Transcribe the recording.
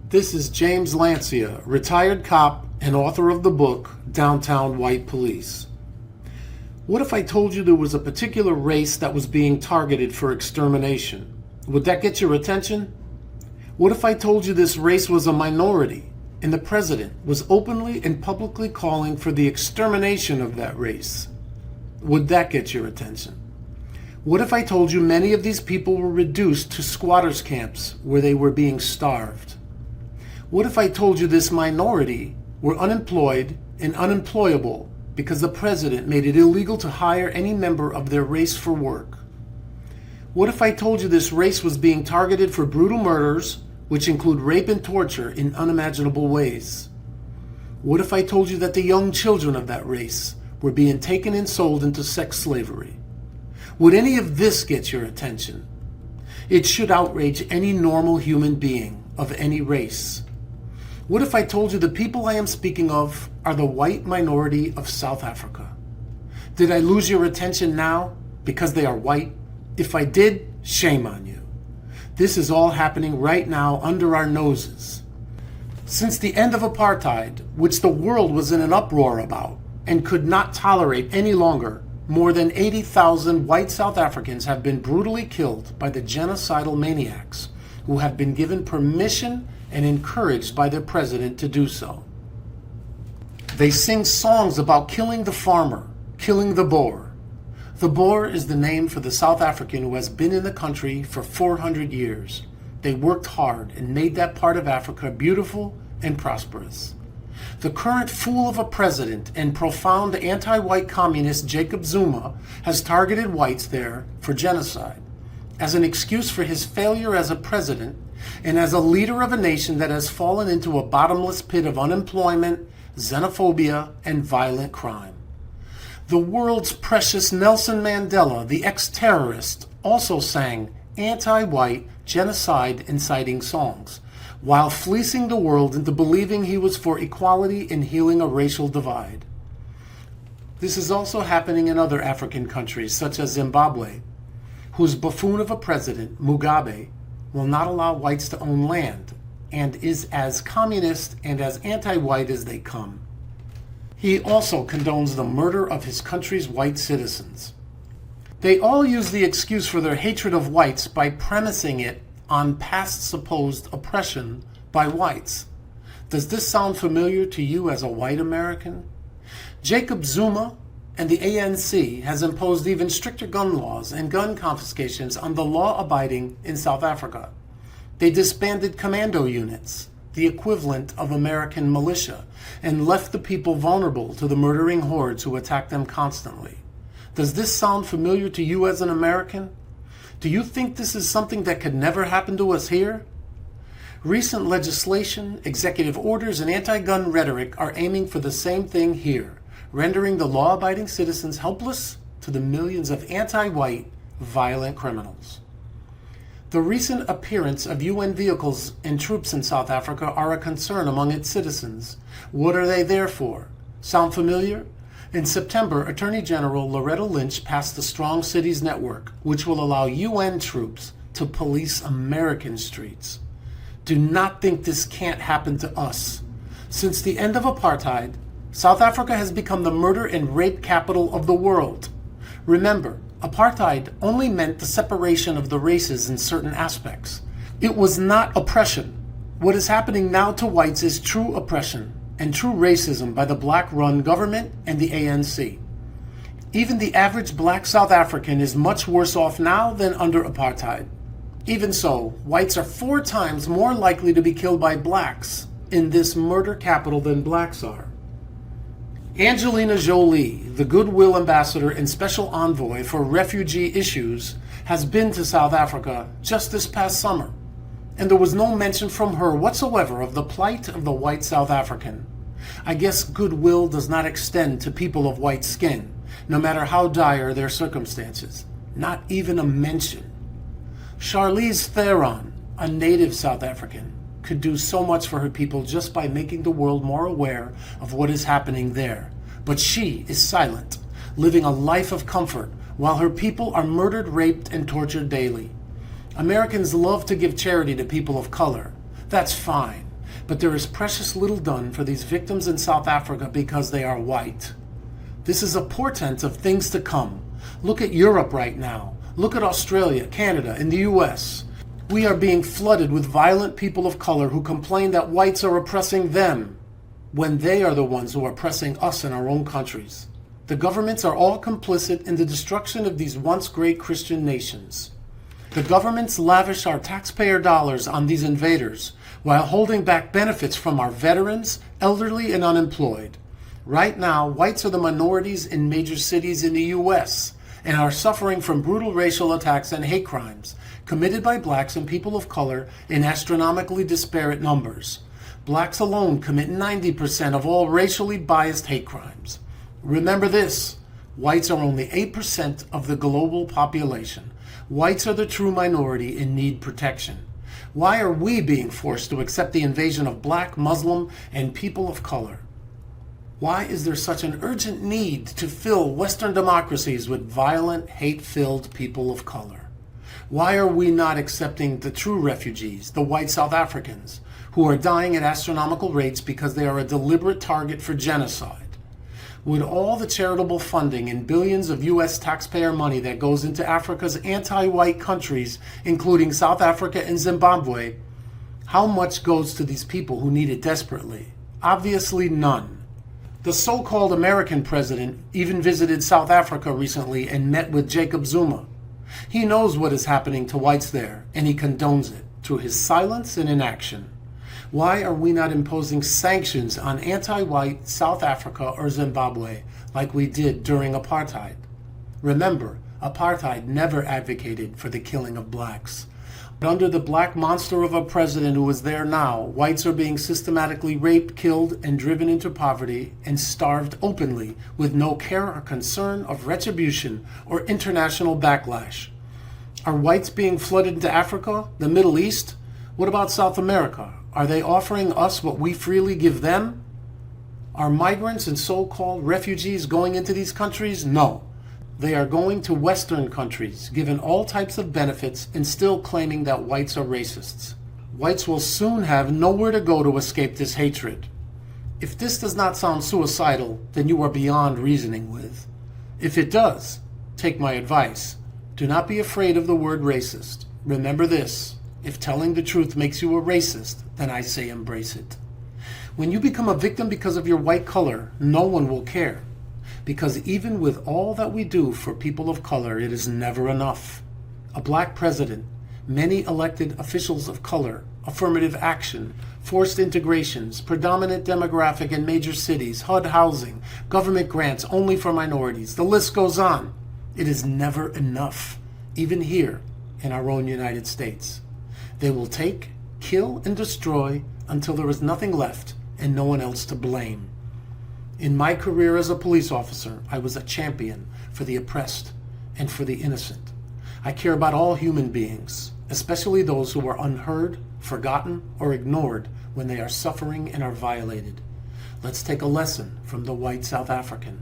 This is James Lancia, retired cop and author of the book Downtown White Police. What if I told you there was a particular race that was being targeted for extermination? Would that get your attention? What if I told you this race was a minority and the president was openly and publicly calling for the extermination of that race? Would that get your attention? What if I told you many of these people were reduced to squatters' camps where they were being starved? What if I told you this minority were unemployed and unemployable because the president made it illegal to hire any member of their race for work? What if I told you this race was being targeted for brutal murders, which include rape and torture in unimaginable ways? What if I told you that the young children of that race were being taken and sold into sex slavery? Would any of this get your attention? It should outrage any normal human being of any race. What if I told you the people I am speaking of are the white minority of South Africa? Did I lose your attention now because they are white? If I did, shame on you. This is all happening right now under our noses. Since the end of apartheid, which the world was in an uproar about and could not tolerate any longer, more than 80,000 white South Africans have been brutally killed by the genocidal maniacs who have been given permission and encouraged by their president to do so. They sing songs about killing the farmer, killing the Boer. The Boer is the name for the South African who has been in the country for 400 years. They worked hard and made that part of Africa beautiful and prosperous. The current fool of a president and profound anti-white communist Jacob Zuma has targeted whites there for genocide as an excuse for his failure as a president and as a leader of a nation that has fallen into a bottomless pit of unemployment, xenophobia, and violent crime. The world's precious Nelson Mandela, the ex-terrorist, also sang anti-white, genocide-inciting songs, while fleecing the world into believing he was for equality and healing a racial divide. This is also happening in other African countries, such as Zimbabwe, whose buffoon of a president, Mugabe, will not allow whites to own land and is as communist and as anti-white as they come. He also condones the murder of his country's white citizens. They all use the excuse for their hatred of whites by premising it on past supposed oppression by whites. Does this sound familiar to you as a white American? Jacob Zuma and the ANC has imposed even stricter gun laws and gun confiscations on the law-abiding in South Africa. They disbanded commando units, the equivalent of American militia, and left the people vulnerable to the murdering hordes who attack them constantly. Does this sound familiar to you as an American? Do you think this is something that could never happen to us here? Recent legislation, executive orders, and anti-gun rhetoric are aiming for the same thing here, rendering the law-abiding citizens helpless to the millions of anti-white, violent criminals. The recent appearance of UN vehicles and troops in South Africa are a concern among its citizens. What are they there for? Sound familiar? In September, Attorney General Loretta Lynch passed the Strong Cities Network, which will allow UN troops to police American streets. Do not think this can't happen to us. Since the end of apartheid, South Africa has become the murder and rape capital of the world. Remember, apartheid only meant the separation of the races in certain aspects. It was not oppression. What is happening now to whites is true oppression and true racism by the black-run government and the ANC. Even the average black South African is much worse off now than under apartheid. Even so, whites are 4 times more likely to be killed by blacks in this murder capital than blacks are. Angelina Jolie, the Goodwill Ambassador and Special Envoy for Refugee Issues, has been to South Africa just this past summer, and there was no mention from her whatsoever of the plight of the white South African. I guess goodwill does not extend to people of white skin, no matter how dire their circumstances. Not even a mention. Charlize Theron, a native South African, could do so much for her people just by making the world more aware of what is happening there. But she is silent, living a life of comfort while her people are murdered, raped, and tortured daily. Americans love to give charity to people of color. That's fine. But there is precious little done for these victims in South Africa because they are white. This is a portent of things to come. Look at Europe right now. Look at Australia, Canada, and the US. We are being flooded with violent people of color who complain that whites are oppressing them when they are the ones who are oppressing us in our own countries. The governments are all complicit in the destruction of these once great Christian nations. The governments lavish our taxpayer dollars on these invaders while holding back benefits from our veterans, elderly, and unemployed. Right now, whites are the minorities in major cities in the US and are suffering from brutal racial attacks and hate crimes committed by blacks and people of color in astronomically disparate numbers. Blacks alone commit 90% of all racially biased hate crimes. Remember this, whites are only 8% of the global population. Whites are the true minority and need protection. Why are we being forced to accept the invasion of black, Muslim, and people of color? Why is there such an urgent need to fill Western democracies with violent, hate-filled people of color? Why are we not accepting the true refugees, the white South Africans, who are dying at astronomical rates because they are a deliberate target for genocide? Would all the charitable funding and billions of U.S. taxpayer money that goes into Africa's anti-white countries, including South Africa and Zimbabwe, how much goes to these people who need it desperately? Obviously none. The so-called American president even visited South Africa recently and met with Jacob Zuma. He knows what is happening to whites there, and he condones it through his silence and inaction. Why are we not imposing sanctions on anti-white South Africa or Zimbabwe like we did during apartheid? Remember, apartheid never advocated for the killing of blacks. But under the black monster of a president who is there now, whites are being systematically raped, killed, and driven into poverty and starved openly with no care or concern of retribution or international backlash. Are whites being flooded into Africa, the Middle East? What about South America? Are they offering us what we freely give them? Are migrants and so-called refugees going into these countries? No. They are going to Western countries, given all types of benefits and still claiming that whites are racists. Whites will soon have nowhere to go to escape this hatred. If this does not sound suicidal, then you are beyond reasoning with. If it does, take my advice. Do not be afraid of the word racist. Remember this, if telling the truth makes you a racist, then I say embrace it. When you become a victim because of your white color, no one will care. Because even with all that we do for people of color, it is never enough. A black president, many elected officials of color, affirmative action, forced integrations, predominant demographic in major cities, HUD housing, government grants only for minorities. The list goes on. It is never enough, even here in our own United States. They will take, kill, and destroy until there is nothing left and no one else to blame. In my career as a police officer, I was a champion for the oppressed and for the innocent. I care about all human beings, especially those who are unheard, forgotten, or ignored when they are suffering and are violated. Let's take a lesson from the white South African.